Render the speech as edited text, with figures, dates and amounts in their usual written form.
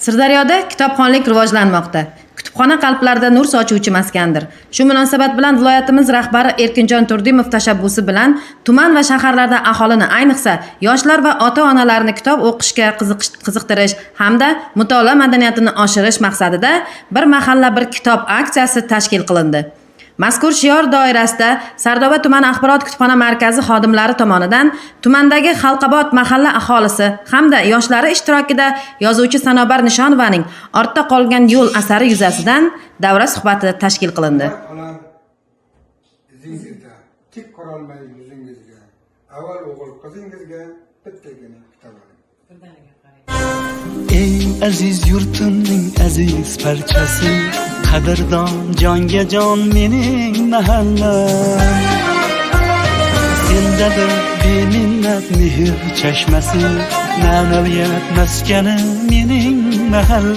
Sirdaryoda kitobxonlik rivojlanmoqda. Kutubxona qalblarda nur sochuvchi maskandir. Shu munosabat bilan viloyatimiz rahbari Erkinjon Turdimov tashabbusi bilan tuman va shaharlarda aholini, ayniqsa yoshlar va ota-onalarni kitob o'qishga qiziqtirish hamda mutolaa madaniyatini oshirish maqsadida bir mahalla bir kitob aksiyasi tashkil qilindi. Mazkur shior doirasida Sardoba tuman axborot kutubxona markazi xodimlari tomonidan tumandagi Xalqobod mahalla aholisi hamda yoshlari ishtirokida yozuvchi Sanobar Nishonovaning Ortda qolgan yo'l asari yuzasidan davra suhbati tashkil qilindi. Izingizda tik qololmay yuzingizga, avval o'g'il qizingizga bittagina kitob oling. Eng aziz yurtimning aziz parchasi, qadrdon jonga jon mening mahallam. Sendadir beminnat mehr chashmasi, ma'naviyat maskani mening mahallam.